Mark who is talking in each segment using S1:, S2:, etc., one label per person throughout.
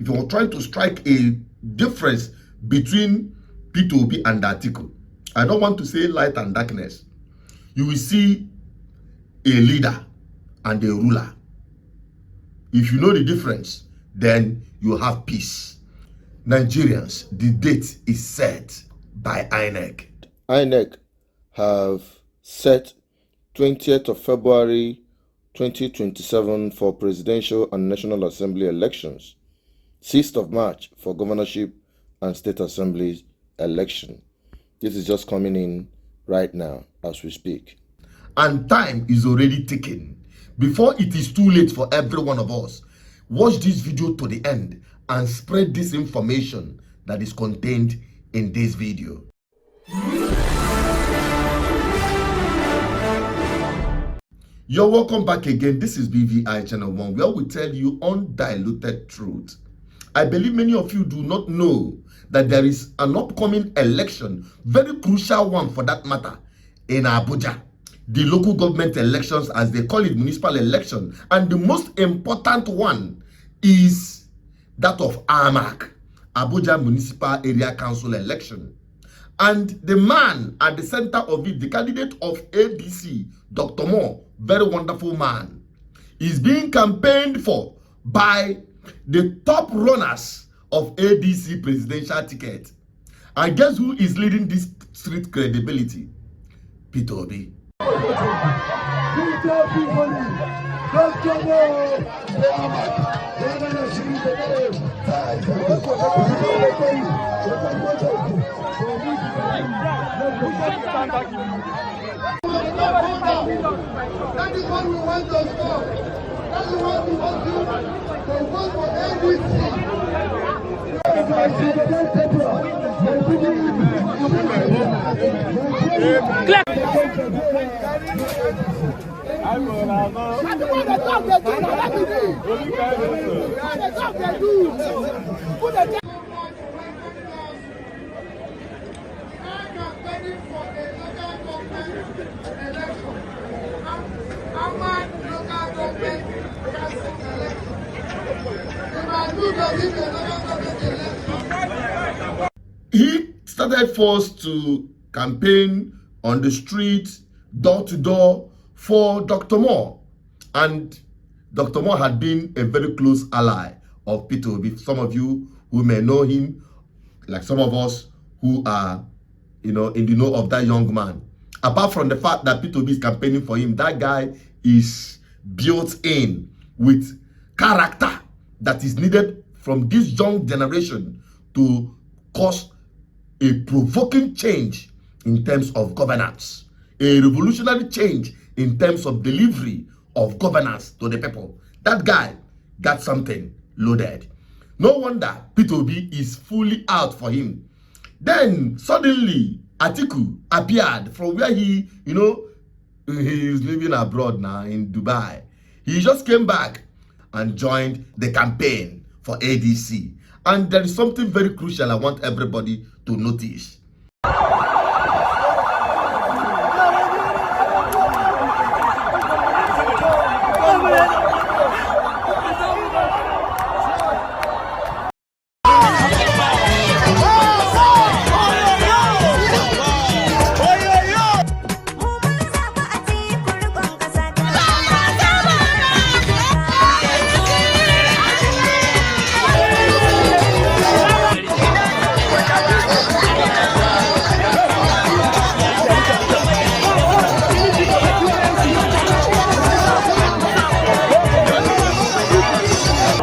S1: if you're trying to strike a difference between P2B and Atiku, I don't want to say light and darkness. You will see a leader and a ruler. If you know the difference, then you have peace. Nigerians, the date is set by INEC.
S2: INEC have set 20th of February 2027 for presidential and National Assembly elections, 6th of March for governorship and state assembly election. This is just coming in right now as we speak.
S1: And time is already ticking. Before it is too late for every one of us, watch this video to the end and spread this information that is contained in this video. You're welcome back again. This is BVI Channel 1, where we tell you undiluted truth. I believe many of you do not know that there is an upcoming election, very crucial one for that matter, in Abuja. The local government elections, as they call it, municipal election. And the most important one is that of AMAC, Abuja Municipal Area Council election. And the man at the center of it, the candidate of ADC, Dr. Moore, very wonderful man, is being campaigned for by the top runners of ADC presidential ticket. And guess who is leading this street credibility? P2B.
S3: That is what we want to stop. That is what we want to do. To vote for ABC.
S1: He started first to campaign on the street, door to door, for Dr. Moore. And Dr. Moore had been a very close ally of P2B. Some of you who may know him, like some of us who are, in the know of that young man. Apart from the fact that P2B is campaigning for him, that guy is built in with character that is needed from this young generation to cause a provoking change in terms of governance, a revolutionary change in terms of delivery of governance to the people. That guy got something loaded. No wonder P2B is fully out for him. Then suddenly Atiku appeared from where he is living abroad now in Dubai. He just came back and joined the campaign for ADC. And there is something very crucial I want everybody to notice.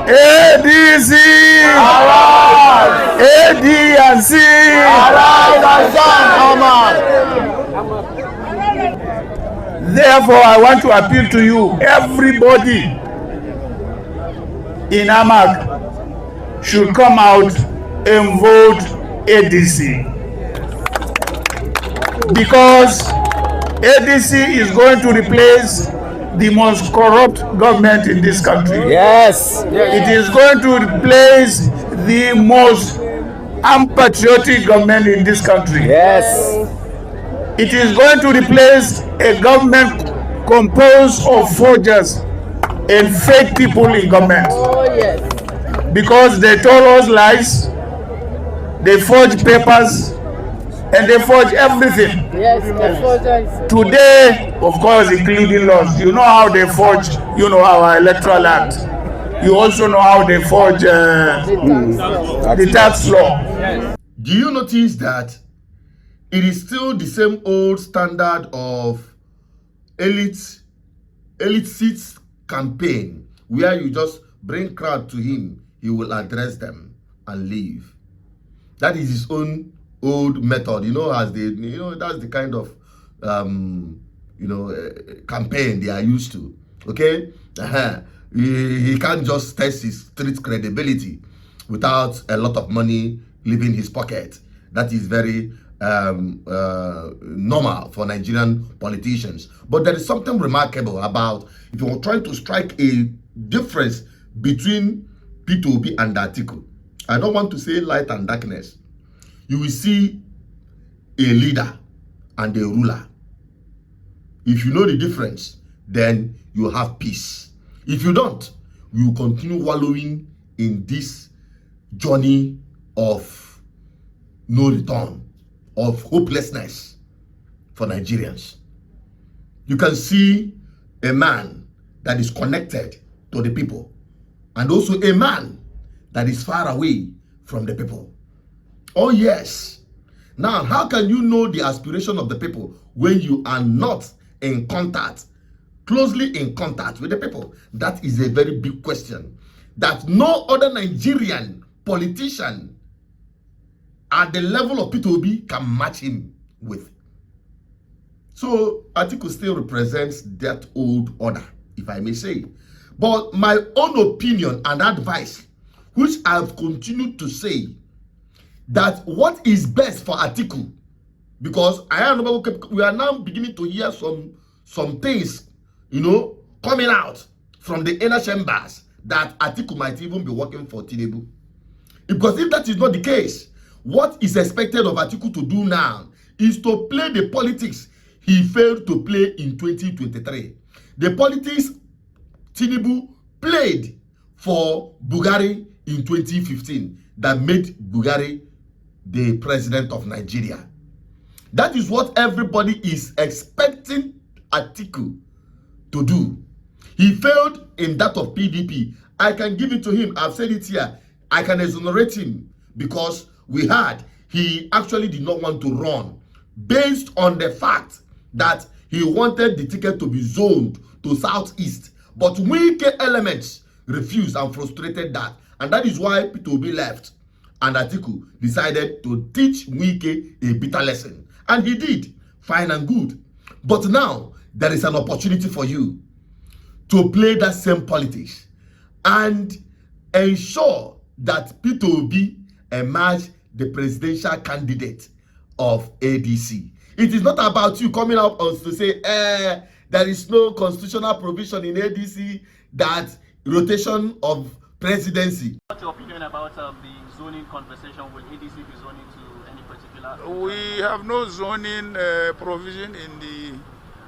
S4: ADC, ADC, therefore, I want to appeal to you, everybody in AMAC should come out and vote ADC, because ADC is going to replace the most corrupt government in this country.
S5: Yes.
S4: It is going to replace the most unpatriotic government in this country.
S5: Yes.
S4: It is going to replace a government composed of forgers and fake people in government.
S5: Oh, yes.
S4: because they told us lies, they forged papers, and they forged everything.
S5: Yes, the forgeries.
S4: Today, of course, including laws, you know how they forge, our electoral act. You also know how they forge the tax law.
S1: Do you notice that it is still the same old standard of elite seats campaign, where you just bring crowd to him, he will address them and leave? That is his own old method, as that's the kind of campaign they are used to. Okay, he can't just test his street credibility without a lot of money leaving his pocket. That is very normal for Nigerian politicians. But there is something remarkable about, if you're trying to strike a difference between P2B and Atiku, I don't want to say light and darkness, you will see a leader and a ruler. If you know the difference, then you have peace. If you don't, you will continue wallowing in this journey of no return, of hopelessness for Nigerians. You can see a man that is connected to the people, and also a man that is far away from the people. Oh yes. Now, how can you know the aspiration of the people when you are not in contact, closely in contact with the people? That is a very big question that no other Nigerian politician at the level of P2B can match him with. So Atiku still represents that old order, if I may say. But my own opinion and advice, which I've continued to say, that what is best for Atiku, because we are now beginning to hear some things, coming out from the inner chambers, that Atiku might even be working for Tinubu. Because if that is not the case, what is expected of Atiku to do now is to play the politics he failed to play in 2023. The politics Tinubu played for Buhari in 2015 that made Buhari the president of Nigeria. That is what everybody is expecting Atiku to do. He failed in that of PDP. I can give it to him. I've said it here. I can exonerate him because we heard he actually did not want to run based on the fact that he wanted the ticket to be zoned to Southeast. But Wike elements refused and frustrated that. And that is why P2B left. And Atiku decided to teach Wike a bitter lesson. And he did. Fine and good. But now, there is an opportunity for you to play that same politics and ensure that P2B emerge the presidential candidate of ADC. It is not about you coming out to say, there is no constitutional provision in ADC that rotation of presidency.
S6: What's your opinion about the zoning conversation? Will ADC be zoning to any particular?
S4: We have no zoning provision in the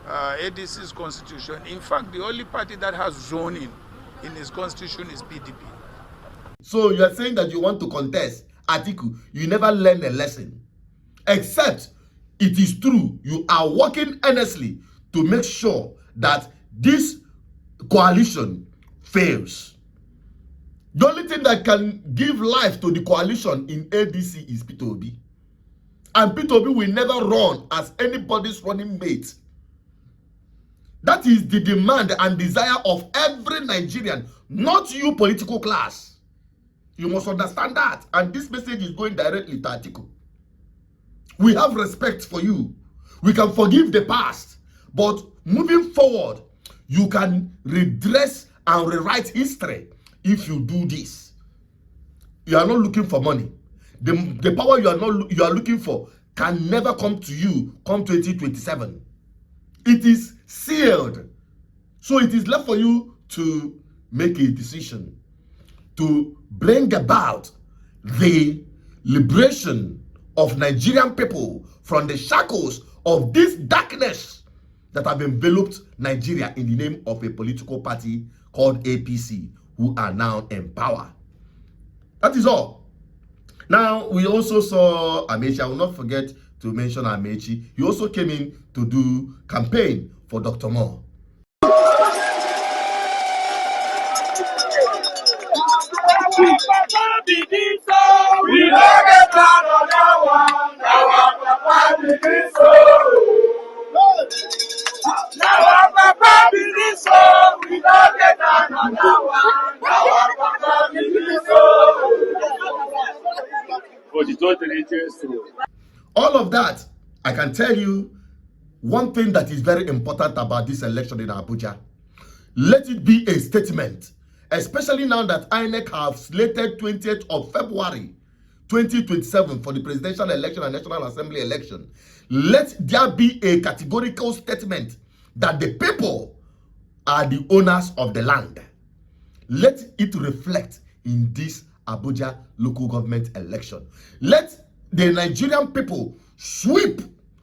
S4: ADC's constitution. In fact, the only party that has zoning in its constitution is PDP.
S1: So you are saying that you want to contest Atiku. You never learn a lesson. Except it is true, you are working earnestly to make sure that this coalition fails. The only thing that can give life to the coalition in ADC is P2B. And P2B will never run as anybody's running mate. That is the demand and desire of every Nigerian, not you political class. You must understand that. And this message is going directly to Atiku. We have respect for you. We can forgive the past. But moving forward, you can redress and rewrite history if you do this. You are not looking for money. The power you are looking for can never come to you come 2027. It is sealed. So it is left for you to make a decision to bring about the liberation of Nigerian people from the shackles of this darkness that have enveloped Nigeria in the name of a political party called APC, who are now in power. That is all. Now, we also saw Amechi. I will not forget to mention Amechi. He also came in to do campaign for Dr. Moore.
S3: We don't get another one. Our Papa be this Our Papa be this We don't get another one. Our Papa be this
S1: All of that, I can tell you one thing that is very important about this election in Abuja. Let it be a statement, especially now that INEC have slated 20th of February 2027 for the presidential election and National Assembly election. Let there be a categorical statement that the people are the owners of the land. Let it reflect in this Abuja local government election. Let the Nigerian people sweep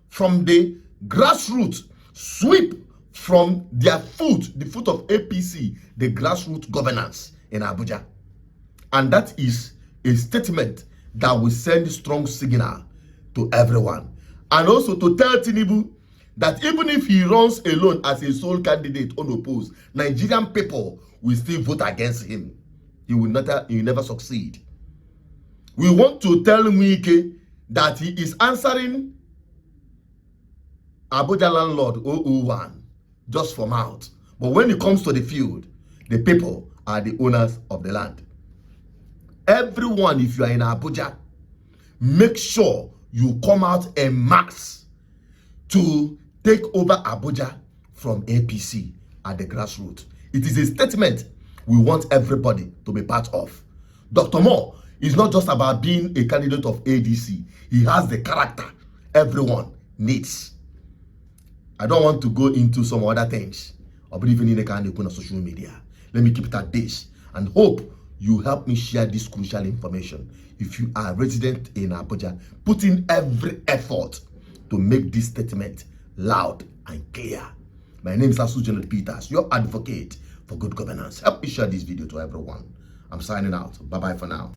S1: from the grassroots, sweep from their foot, the foot of APC, the grassroots governance in Abuja. And that is a statement that will send strong signal to everyone. And also to tell Tinubu that even if he runs alone as a sole candidate unopposed, Nigerian people will still vote against him. He will never succeed. We want to tell Wike that he is answering Abuja landlord 001 just for mouth. But when it comes to the field, the people are the owners of the land. Everyone, if you are in Abuja, make sure you come out en masse to take over Abuja from APC at the grassroots. It is a statement we want everybody to be part of. Dr. Moore is not just about being a candidate of ADC. He has the character everyone needs. I don't want to go into some other things or even in the kind of social media. Let me keep it at this and hope you help me share this crucial information. If you are a resident in Abuja, put in every effort to make this statement loud and clear. My name is Asujan Peters, your advocate for good governance. Help me share this video to everyone. I'm signing out. Bye-bye for now.